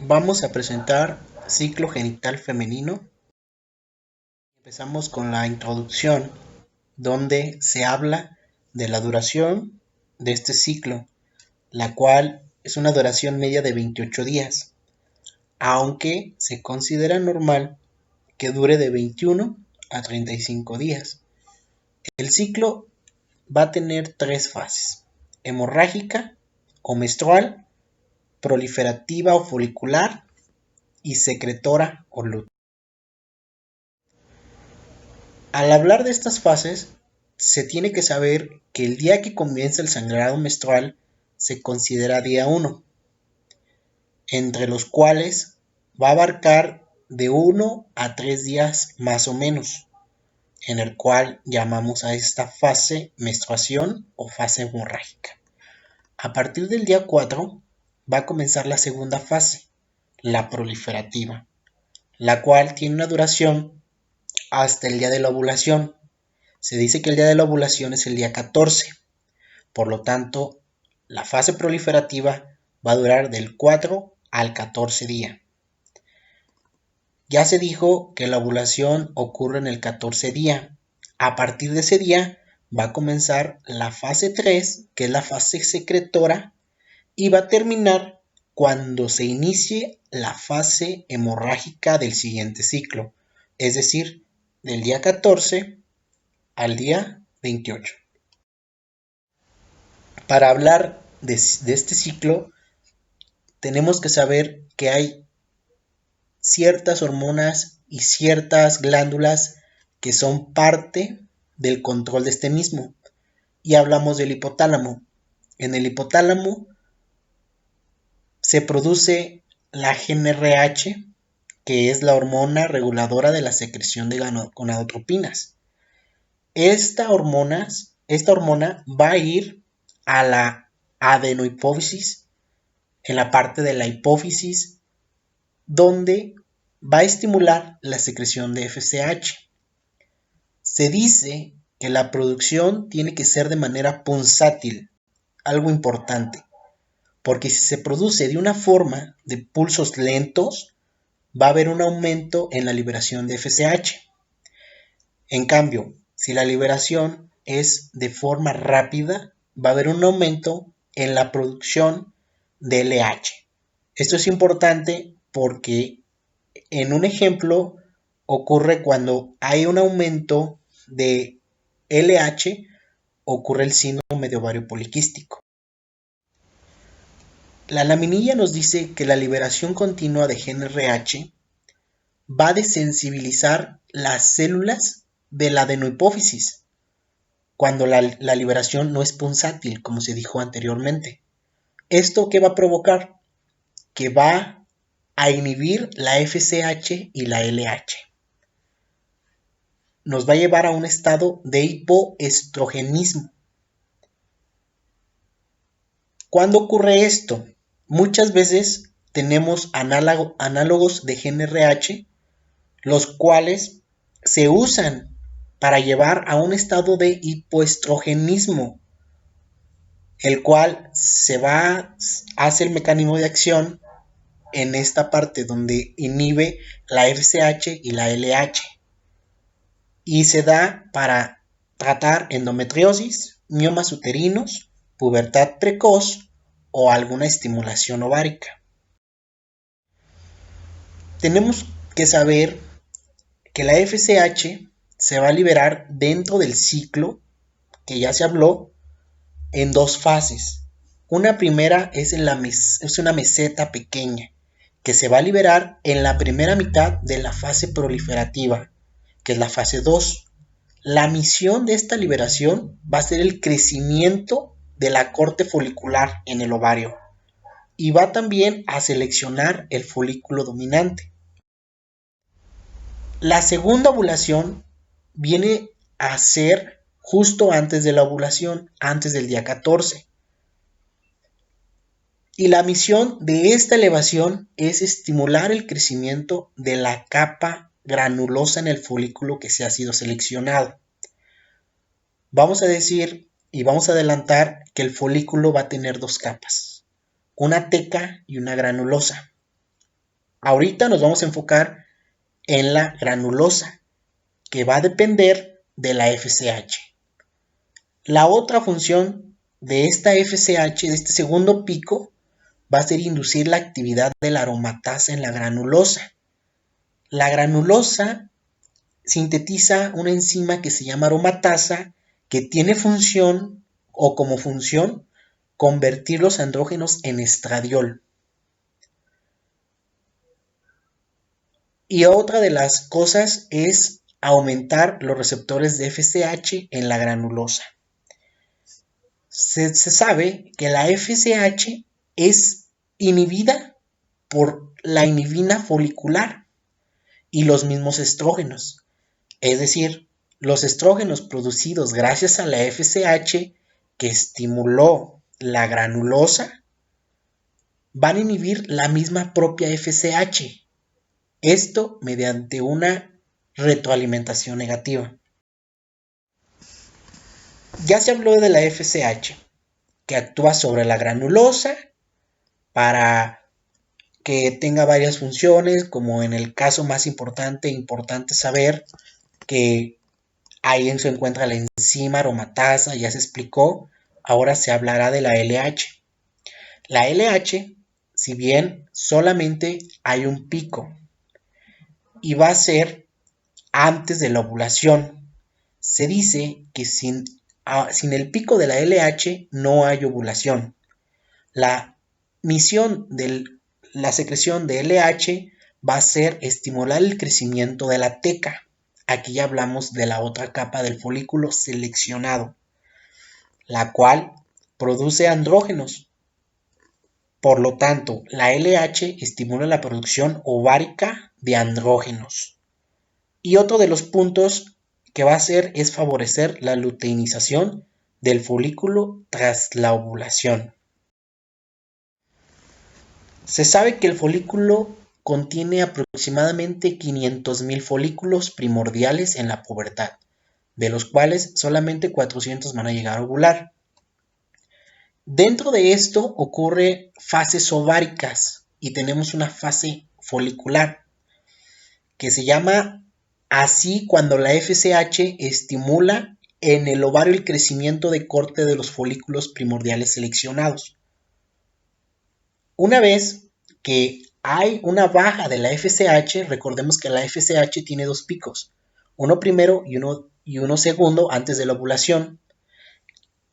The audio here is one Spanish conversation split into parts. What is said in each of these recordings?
Vamos a presentar ciclo genital femenino. Empezamos con la introducción, donde se habla de la duración de este ciclo, la cual es una duración media de 28 días, aunque se considera normal que dure de 21 a 35 días. El ciclo va a tener tres fases: hemorrágica o menstrual, proliferativa o folicular y secretora o luteal. Al hablar de estas fases, se tiene que saber que el día que comienza el sangrado menstrual se considera día 1, entre los cuales va a abarcar de 1 a 3 días más o menos, en el cual llamamos a esta fase menstruación o fase hemorrágica. A partir del día 4 va a comenzar la segunda fase, la proliferativa, la cual tiene una duración hasta el día de la ovulación. Se dice que el día de la ovulación es el día 14, por lo tanto, la fase proliferativa va a durar del 4 al 14 día. Ya se dijo que la ovulación ocurre en el 14 día. A partir de ese día va a comenzar la fase 3, que es la fase secretora, y va a terminar cuando se inicie la fase hemorrágica del siguiente ciclo, es decir, del día 14 al día 28. Para hablar de este ciclo, tenemos que saber que hay ciertas hormonas y ciertas glándulas que son parte del control de este mismo. Y hablamos del hipotálamo. En el hipotálamo se produce la GnRH, que es la hormona reguladora de la secreción de gonadotropinas. Esta hormona va a ir a la adenohipófisis, en la parte de la hipófisis, donde va a estimular la secreción de FSH. Se dice que la producción tiene que ser de manera pulsátil, algo importante, porque si se produce de una forma de pulsos lentos, va a haber un aumento en la liberación de FSH. En cambio, si la liberación es de forma rápida, va a haber un aumento en la producción de LH. Esto es importante porque en un ejemplo ocurre cuando hay un aumento de LH, ocurre el síndrome de ovario poliquístico. La laminilla nos dice que la liberación continua de GnRH va a desensibilizar las células de la adenohipófisis cuando la liberación no es pulsátil, como se dijo anteriormente. ¿Esto qué va a provocar? Que va a inhibir la FSH y la LH. Nos va a llevar a un estado de hipoestrogenismo. ¿Cuándo ocurre esto? Muchas veces tenemos análogos de GnRH, los cuales se usan para llevar a un estado de hipoestrogenismo, el cual hace el mecanismo de acción en esta parte donde inhibe la FSH y la LH, y se da para tratar endometriosis, miomas uterinos, pubertad precoz o alguna estimulación ovárica. Tenemos que saber que la FSH se va a liberar dentro del ciclo, que ya se habló, en dos fases. Una primera es una meseta pequeña, que se va a liberar en la primera mitad de la fase proliferativa, que es la fase 2. La misión de esta liberación va a ser el crecimiento de la corte folicular en el ovario, y va también a seleccionar el folículo dominante. La segunda ovulación viene a ser justo antes de la ovulación, antes del día 14. Y la misión de esta elevación es estimular el crecimiento de la capa granulosa en el folículo que se ha sido seleccionado. Vamos a decir y vamos a adelantar que el folículo va a tener dos capas, una teca y una granulosa. Ahorita nos vamos a enfocar en la granulosa, que va a depender de la FSH. La otra función de esta FSH, de este segundo pico, va a ser inducir la actividad de la aromatasa en la granulosa. La granulosa sintetiza una enzima que se llama aromatasa, que tiene función, o como función, convertir los andrógenos en estradiol. Y otra de las cosas es aumentar los receptores de FSH en la granulosa. Se sabe que la FSH es inhibida por la inhibina folicular y los mismos estrógenos. Es decir, los estrógenos producidos gracias a la FSH que estimuló la granulosa van a inhibir la misma propia FSH. Esto mediante una retroalimentación negativa. Ya se habló de la FSH, que actúa sobre la granulosa para que tenga varias funciones, como en el caso más importante saber que ahí se encuentra la enzima aromatasa, ya se explicó. Ahora se hablará de la LH. La LH, si bien solamente hay un pico y va a ser antes de la ovulación, se dice que sin el pico de la LH no hay ovulación. La misión de la secreción de LH va a ser estimular el crecimiento de la teca. Aquí ya hablamos de la otra capa del folículo seleccionado, la cual produce andrógenos. Por lo tanto, la LH estimula la producción ovárica de andrógenos. Y otro de los puntos que va a hacer es favorecer la luteinización del folículo tras la ovulación. Se sabe que el folículo contiene aproximadamente 500.000 folículos primordiales en la pubertad, de los cuales solamente 400 van a llegar a ovular. Dentro de esto ocurre fases ováricas y tenemos una fase folicular que se llama así cuando la FSH estimula en el ovario el crecimiento de corte de los folículos primordiales seleccionados. Una vez que hay una baja de la FSH, recordemos que la FSH tiene dos picos, uno primero y uno segundo antes de la ovulación.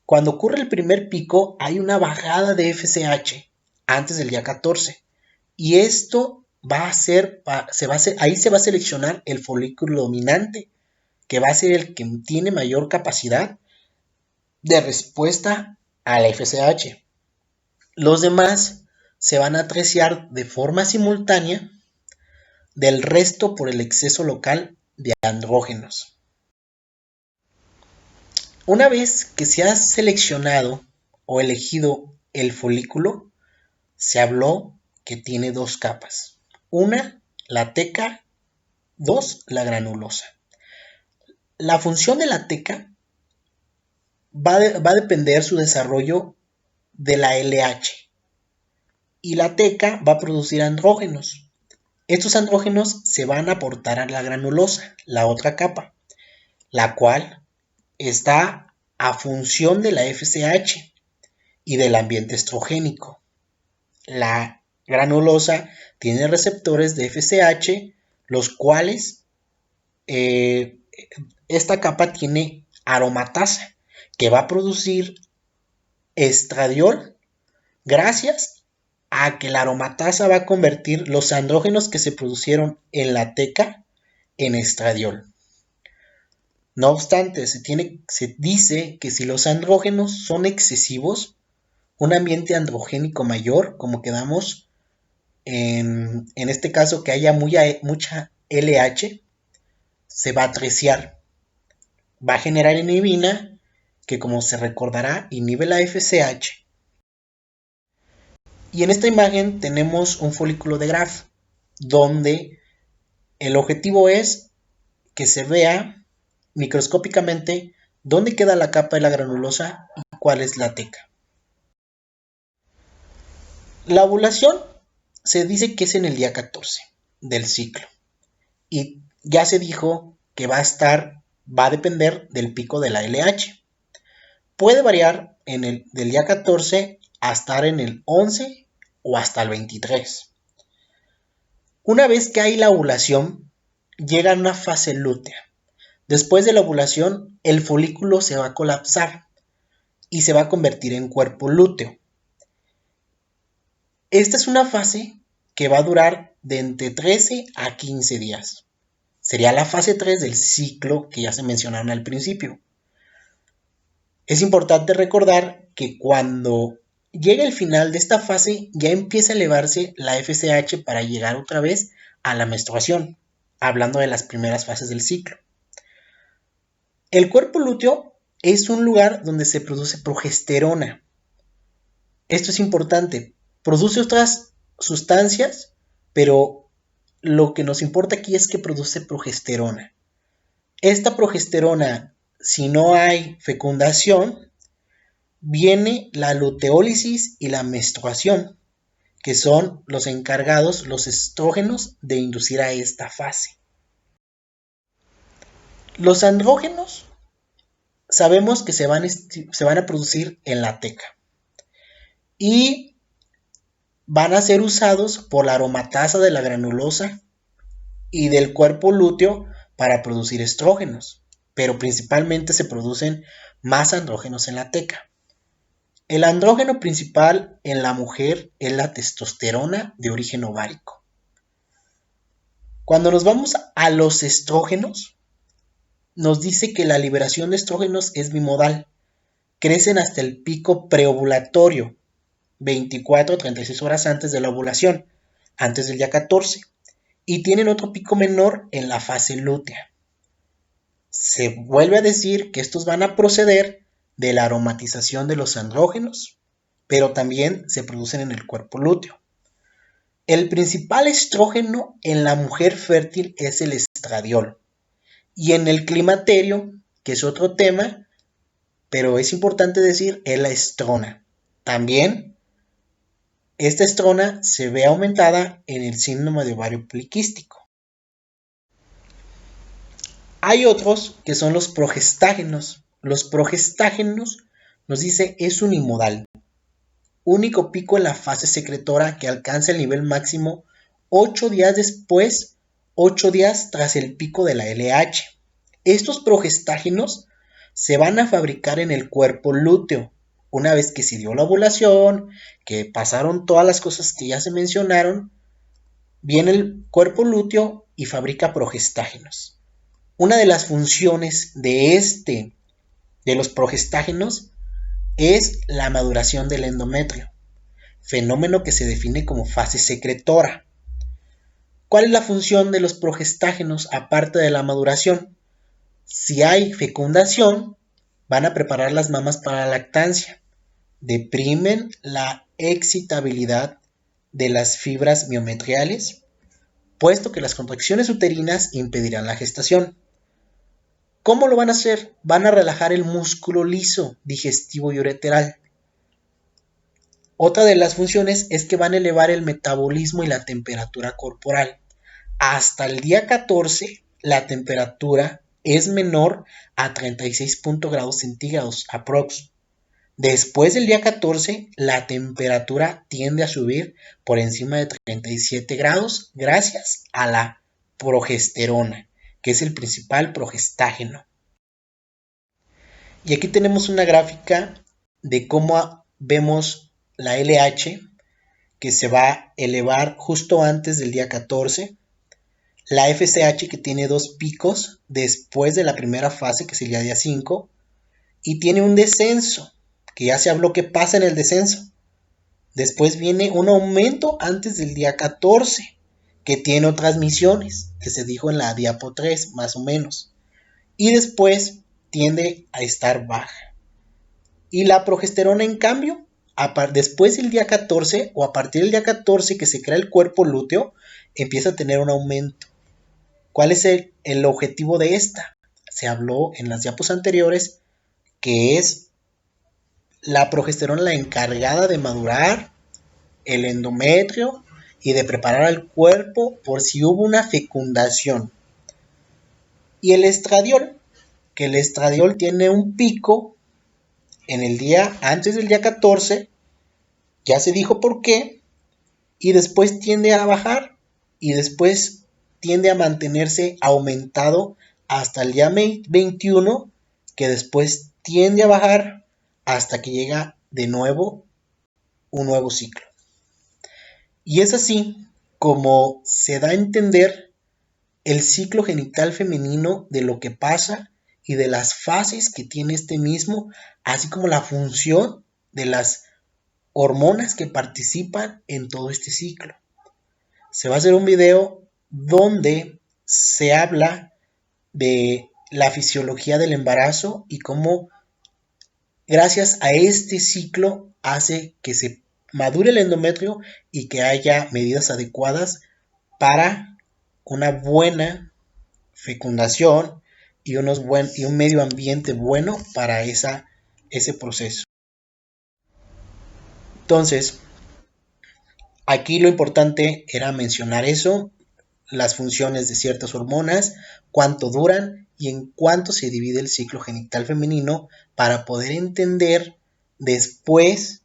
Cuando ocurre el primer pico, hay una bajada de FSH antes del día 14 y esto ahí se va a seleccionar el folículo dominante, que va a ser el que tiene mayor capacidad de respuesta a la FSH. Los demás se van a atreziar de forma simultánea del resto por el exceso local de andrógenos. Una vez que se ha seleccionado o elegido el folículo, se habló que tiene dos capas. Una, la teca, dos, la granulosa. La función de la teca va a depender su desarrollo de la LH. Y la teca va a producir andrógenos. Estos andrógenos se van a aportar a la granulosa, la otra capa, la cual está a función de la FSH y del ambiente estrogénico. La granulosa tiene receptores de FSH, los cuales esta capa tiene aromatasa, que va a producir estradiol gracias a que la aromatasa va a convertir los andrógenos que se produjeron en la teca en estradiol. No obstante, se dice que si los andrógenos son excesivos, un ambiente androgénico mayor, como quedamos en este caso que haya mucha LH, se va a atreziar. Va a generar inhibina, que como se recordará, inhibe la FSH. Y en esta imagen tenemos un folículo de Graf, donde el objetivo es que se vea microscópicamente dónde queda la capa de la granulosa y cuál es la teca. La ovulación se dice que es en el día 14 del ciclo. Y ya se dijo que va a depender del pico de la LH. Puede variar del día 14 a estar en el 11 o hasta el 23. Una vez que hay la ovulación, llega a una fase lútea. Después de la ovulación, el folículo se va a colapsar y se va a convertir en cuerpo lúteo. Esta es una fase que va a durar de entre 13 a 15 días. Sería la fase 3 del ciclo que ya se mencionaron al principio. Es importante recordar que cuando llega el final de esta fase ya empieza a elevarse la FSH para llegar otra vez a la menstruación, hablando de las primeras fases del ciclo. El cuerpo lúteo es un lugar donde se produce progesterona. Esto es importante. Produce otras sustancias, pero lo que nos importa aquí es que produce progesterona. Esta progesterona, si no hay fecundación, viene la luteólisis y la menstruación, que son los encargados, los estrógenos, de inducir a esta fase. Los andrógenos sabemos que se van a producir en la teca y van a ser usados por la aromatasa de la granulosa y del cuerpo lúteo para producir estrógenos, pero principalmente se producen más andrógenos en la teca. El andrógeno principal en la mujer es la testosterona de origen ovárico. Cuando nos vamos a los estrógenos, nos dice que la liberación de estrógenos es bimodal. Crecen hasta el pico preovulatorio, 24 a 36 horas antes de la ovulación, antes del día 14, y tienen otro pico menor en la fase lútea. Se vuelve a decir que estos van a proceder de la aromatización de los andrógenos, pero también se producen en el cuerpo lúteo. El principal estrógeno en la mujer fértil es el estradiol, y en el climaterio, que es otro tema, pero es importante decir, es la estrona. También esta estrona se ve aumentada en el síndrome de ovario poliquístico. Hay otros que son los progestágenos. Los progestágenos nos dice es unimodal. Único pico en la fase secretora que alcanza el nivel máximo 8 días después, 8 días tras el pico de la LH. Estos progestágenos se van a fabricar en el cuerpo lúteo. Una vez que se dio la ovulación, que pasaron todas las cosas que ya se mencionaron, viene el cuerpo lúteo y fabrica progestágenos. Una de las funciones de los progestágenos es la maduración del endometrio, fenómeno que se define como fase secretora. ¿Cuál es la función de los progestágenos aparte de la maduración? Si hay fecundación, van a preparar las mamas para la lactancia. Deprimen la excitabilidad de las fibras miometriales, puesto que las contracciones uterinas impedirán la gestación. ¿Cómo lo van a hacer? Van a relajar el músculo liso, digestivo y ureteral. Otra de las funciones es que van a elevar el metabolismo y la temperatura corporal. Hasta el día 14, la temperatura es menor a 36 grados centígrados aprox. Después del día 14, la temperatura tiende a subir por encima de 37 grados gracias a la progesterona, que es el principal progestágeno. Y aquí tenemos una gráfica de cómo vemos la LH, que se va a elevar justo antes del día 14. La FSH, que tiene 2 picos después de la primera fase, que sería día 5. Y tiene un descenso, que ya se habló que pasa en el descenso. Después viene un aumento antes del día 14, que tiene otras misiones, que se dijo en la diapo 3, más o menos. Y después tiende a estar baja. Y la progesterona, en cambio, después del día 14 o a partir del día 14 que se crea el cuerpo lúteo, empieza a tener un aumento. ¿Cuál es el objetivo de esta? Se habló en las diapos anteriores que es la progesterona la encargada de madurar el endometrio y de preparar al cuerpo por si hubo una fecundación. Y el estradiol, que el estradiol tiene un pico en el día antes del día 14, ya se dijo por qué, y después tiende a bajar y después tiende a mantenerse aumentado hasta el día 21, que después tiende a bajar hasta que llega de nuevo un nuevo ciclo. Y es así como se da a entender el ciclo genital femenino, de lo que pasa y de las fases que tiene este mismo, así como la función de las hormonas que participan en todo este ciclo. Se va a hacer un video donde se habla de la fisiología del embarazo y cómo gracias a este ciclo hace que se madure el endometrio y que haya medidas adecuadas para una buena fecundación y un medio ambiente bueno para ese proceso. Entonces, aquí lo importante era mencionar eso, las funciones de ciertas hormonas, cuánto duran y en cuánto se divide el ciclo genital femenino, para poder entender después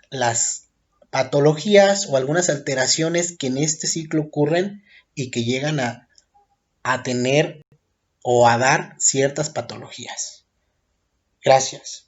las patologías o algunas alteraciones que en este ciclo ocurren y que llegan a tener o a dar ciertas patologías. Gracias.